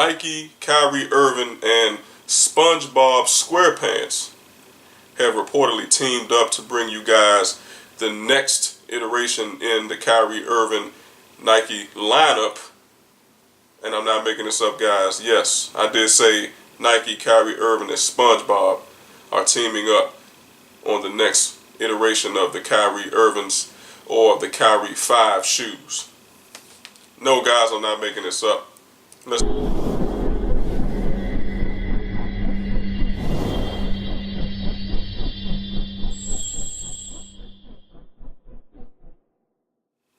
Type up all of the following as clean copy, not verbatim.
Nike, Kyrie Irving, and SpongeBob SquarePants have reportedly teamed up to bring you guys the next iteration in the Kyrie Irving Nike lineup. And I'm not making this up, guys. Yes, I did say Nike, Kyrie Irving, and SpongeBob are teaming up on the next iteration of the Kyrie Irving's or the Kyrie 5 shoes. No, guys, I'm not making this up. Let's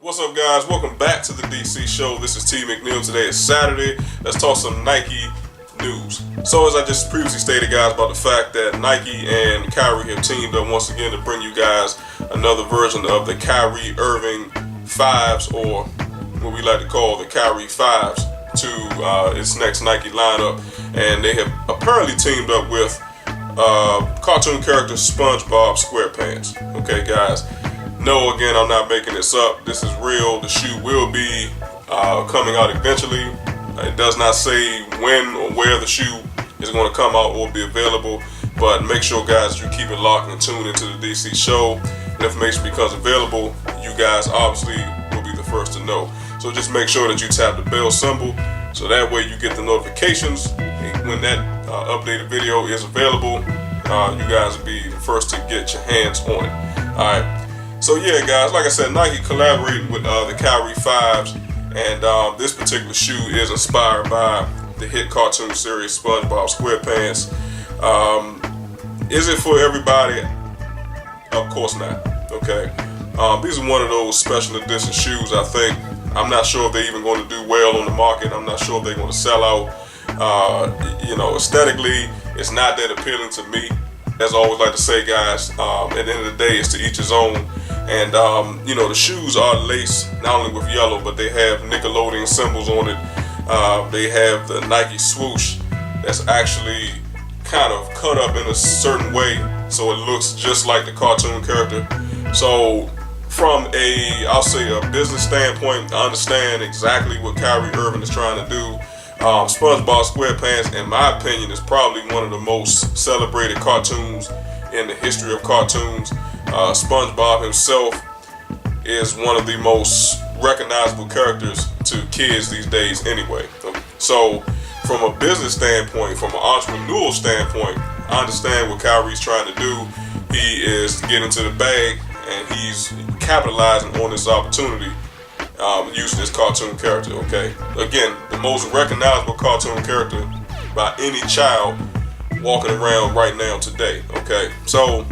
What's up, guys? Welcome back to the DC show. This is T. McNeil. Today is Saturday. Let's talk some Nike news. So as I just previously stated, guys, about the fact that Nike and Kyrie have teamed up once again to bring you guys another version of the Kyrie Irving 5s, or what we like to call the Kyrie 5s, to its next Nike lineup. And they have apparently teamed up with cartoon character SpongeBob SquarePants. Okay, guys. No, again, I'm not making this up. This is real. The shoe will be coming out eventually. It does not say when or where the shoe is going to come out or be available, but make sure, guys, you keep it locked and tuned into the DC show. When information becomes available, you guys obviously will be the first to know. So just make sure that you tap the bell symbol, so that way you get the notifications. When that updated video is available, you guys will be the first to get your hands on it. Alright. So yeah, guys, like I said, Nike collaborating with the Kyrie 5s, and this particular shoe is inspired by the hit cartoon series SpongeBob SquarePants. Is it for everybody? Of course not. Okay, these are one of those special edition shoes. I think, I'm not sure if they're even going to do well on the market. I'm not sure if they're going to sell out. You know, aesthetically, it's not that appealing to me. As I always like to say, guys, at the end of the day, it's to each his own. And, you know, the shoes are laced not only with yellow, but they have Nickelodeon symbols on it. They have the Nike swoosh that's actually kind of cut up in a certain way, so it looks just like the cartoon character. So from I'll say a business standpoint, I understand exactly what Kyrie Irving is trying to do. SpongeBob SquarePants, in my opinion, is probably one of the most celebrated cartoons in the history of cartoons. SpongeBob himself is one of the most recognizable characters to kids these days anyway. So from a business standpoint, from an entrepreneurial standpoint, I understand what Kyrie's trying to do. He is getting to the bag, and he's capitalizing on this opportunity, using this cartoon character. Okay, again, the most recognizable cartoon character by any child walking around right now today. Okay, so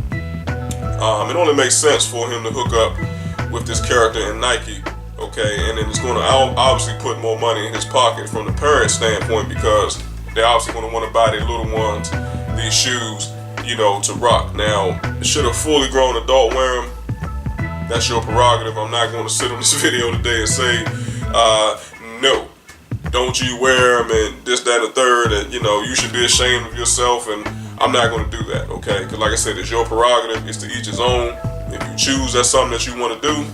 it only makes sense for him to hook up with this character in Nike. Okay, and then it's going to obviously put more money in his pocket from the parent standpoint, because they're obviously going to want to buy their little ones these shoes, you know, to rock. Now, should a fully grown adult wear them? That's your prerogative. I'm not going to sit on this video today and say, no, don't you wear them and this, that, and the third, and, you know, you should be ashamed of yourself, and I'm not going to do that, okay? Because like I said, it's your prerogative. It's to each his own. If you choose that's something that you want to do,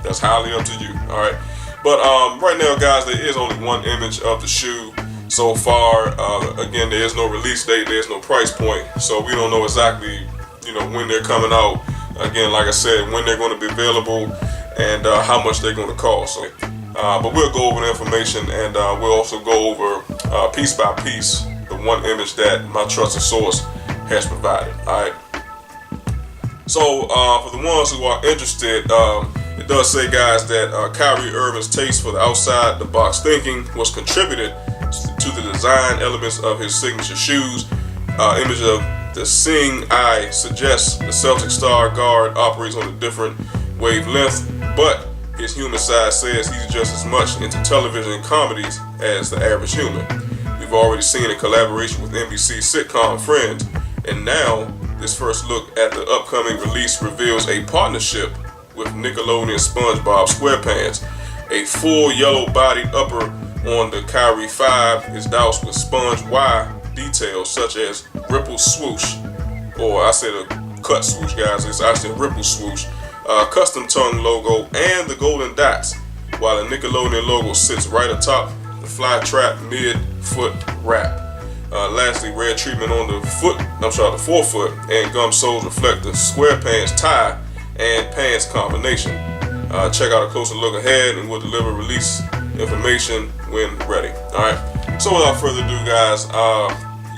that's highly up to you, all right? But right now, guys, there is only one image of the shoe so far. Again, there is no release date. There's no price point. So we don't know exactly, you know, when they're coming out. Again, like I said, when they're going to be available and how much they're going to cost. So, but we'll go over the information, and we'll also go over piece by piece the one image that my trusted source has provided. All right. So for the ones who are interested, it does say, guys, that Kyrie Irving's taste for the outside the box thinking was contributed to the design elements of his signature shoes. Image of the seeing eye suggests the Celtic star guard operates on a different wavelength, but his human side says he's just as much into television and comedies as the average human. We've already seen a collaboration with NBC sitcom Friends, and now this first look at the upcoming release reveals a partnership with Nickelodeon SpongeBob SquarePants. A full yellow-bodied upper on the Kyrie 5 is doused with Sponge Y details such as ripple swoosh, or I said a cut swoosh, guys. It's actually a ripple swoosh, custom tongue logo, and the golden dots, while the Nickelodeon logo sits right atop the fly trap mid-foot wrap. Lastly, red treatment on the forefoot, and gum soles reflect the square pants tie and pants combination. Check out a closer look ahead, and we'll deliver release information when ready. Alright, so without further ado, guys,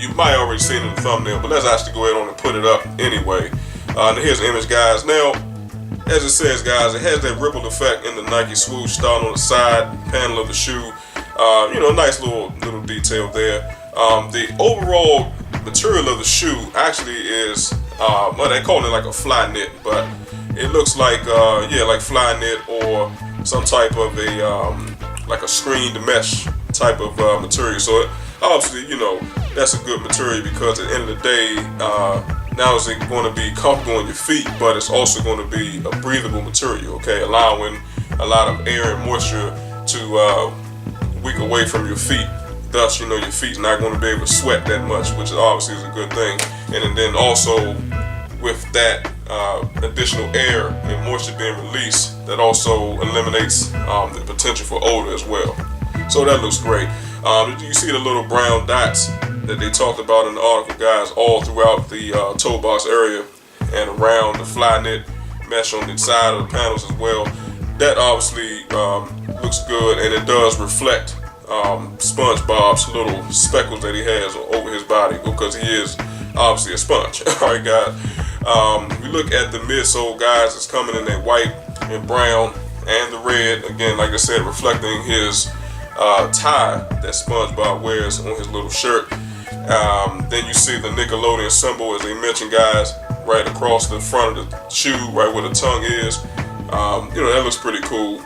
you might already seen it in the thumbnail, but let's actually go ahead on and put it up anyway. Here's the image, guys. Now, as it says, guys, it has that rippled effect in the Nike swoosh starting on the side panel of the shoe. Nice little detail there. The overall material of the shoe actually is, they call it like a fly knit, but it looks like, like fly knit or some type of like a screened mesh type of material. So obviously, that's a good material because at the end of the day, not only is it going to be comfortable on your feet, but it's also going to be a breathable material, okay, allowing a lot of air and moisture to leak away from your feet. Thus, your feet's not going to be able to sweat that much, which obviously is a good thing. And then also with that additional air and moisture being released, that also eliminates the potential for odor as well. So that looks great. You see the little brown dots that they talked about in the article, guys, all throughout the toe box area and around the fly knit mesh on the side of the panels as well. That obviously looks good, and it does reflect SpongeBob's little speckles that he has over his body, because he is obviously a sponge. Alright, guys. We look at the midsole, guys. It's coming in that white and brown and the red. Again, like I said, reflecting his tie that SpongeBob wears on his little shirt. Then you see the Nickelodeon symbol, as they mentioned, guys, right across the front of the shoe, right where the tongue is. That looks pretty cool.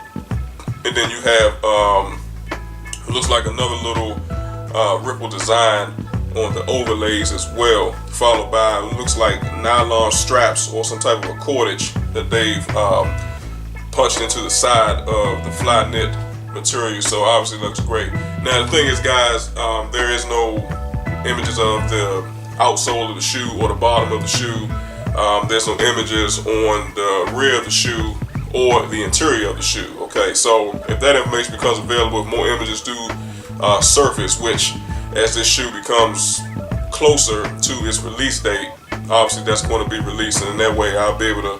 And then you have it looks like another little ripple design on the overlays as well, followed by it looks like nylon straps or some type of a cordage that they've punched into the side of the fly knit material. So obviously looks great. Now the thing is, guys, there is no images of the outsole of the shoe or the bottom of the shoe. There's no images on the rear of the shoe or the interior of the shoe. Okay, so if that information becomes available, if more images do surface, which as this shoe becomes closer to its release date, obviously that's going to be released, and in that way I'll be able to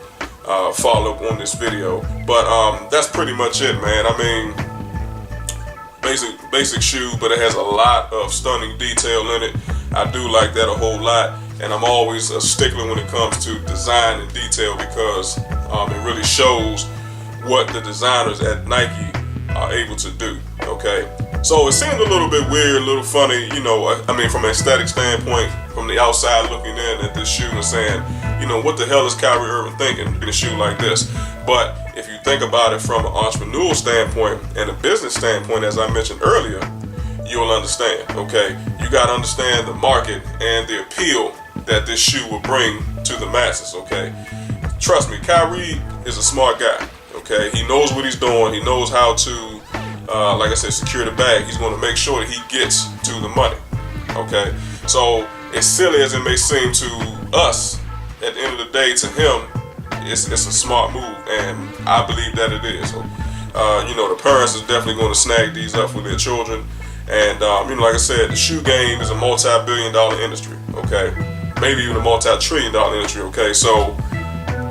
follow up on this video. But that's pretty much it, man. I mean, basic shoe, but it has a lot of stunning detail in it. I do like that a whole lot, and I'm always a stickler when it comes to design and detail, because it really shows what the designers at Nike are able to do. Okay, so it seemed a little bit weird, a little funny, I mean, from an aesthetic standpoint, from the outside looking in at this shoe and saying, what the hell is Kyrie Irving thinking in a shoe like this? But if you think about it from an entrepreneurial standpoint and a business standpoint, as I mentioned earlier, you'll understand. Okay, you got to understand the market and the appeal that this shoe will bring to the masses. Okay, trust me, Kyrie is a smart guy. Okay, he knows what he's doing. He knows how to, like I said, secure the bag. He's going to make sure that he gets to the money. Okay, so as silly as it may seem to us, at the end of the day, to him, it's a smart move, and I believe that it is. So, the parents is definitely going to snag these up for their children. And, like I said, the shoe game is a multi-billion-dollar industry, okay? Maybe even a multi-trillion-dollar industry, okay? So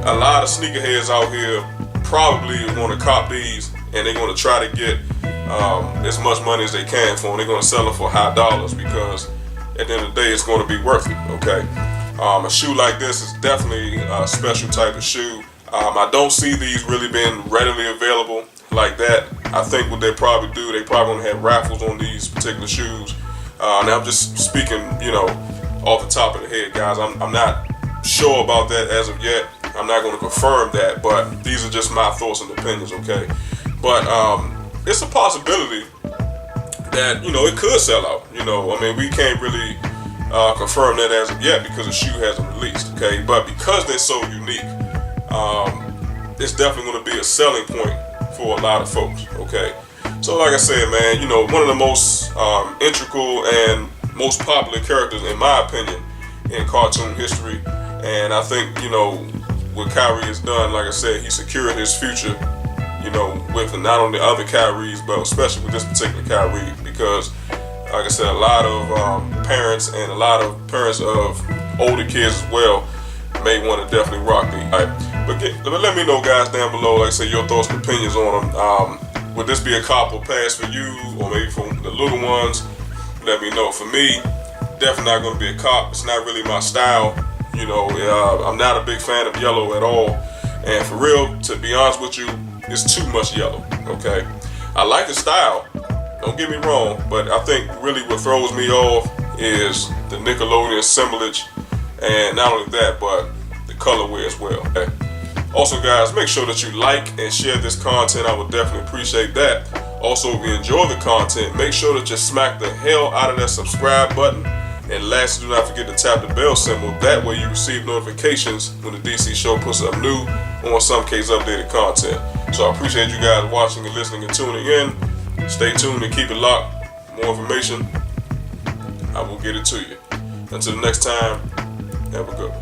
a lot of sneakerheads out here probably are going to cop these, and they're going to try to get as much money as they can for them. They're going to sell them for high dollars, because at the end of the day, it's going to be worth it, okay? A shoe like this is definitely a special type of shoe. I don't see these really being readily available like that. I think what they probably do, they probably going to have raffles on these particular shoes. Now I'm just speaking, off the top of the head, guys. I'm not sure about that as of yet. I'm not going to confirm that, but these are just my thoughts and opinions, okay? But it's a possibility that, it could sell out. I mean, we can't really confirm that as of yet because the shoe hasn't released, okay? But because they're so unique, it's definitely going to be a selling point for a lot of folks, okay? So like I said, man, one of the most integral and most popular characters, in my opinion, in cartoon history. And I think, what Kyrie has done, like I said, he secured his future, with not only other Kyries, but especially with this particular Kyrie, because, like I said, a lot of parents and a lot of parents of older kids as well may want to definitely rock these. All right. But let me know, guys, down below, like I said, your thoughts and opinions on them. Would this be a cop or pass for you, or maybe for the little ones? Let me know. For me, definitely not going to be a cop. It's not really my style. You know, I'm not a big fan of yellow at all. And for real, to be honest with you, it's too much yellow, okay? I like the style, don't get me wrong, but I think really what throws me off is the Nickelodeon assemblage, and not only that, but the colorway as well, okay? Also, guys, make sure that you like and share this content. I would definitely appreciate that. Also, if you enjoy the content, make sure that you smack the hell out of that subscribe button. And lastly, do not forget to tap the bell symbol. That way you receive notifications when the DC Show puts up new or in some case updated content. So I appreciate you guys watching and listening and tuning in. Stay tuned and keep it locked. More information, I will get it to you. Until next time, have a good one.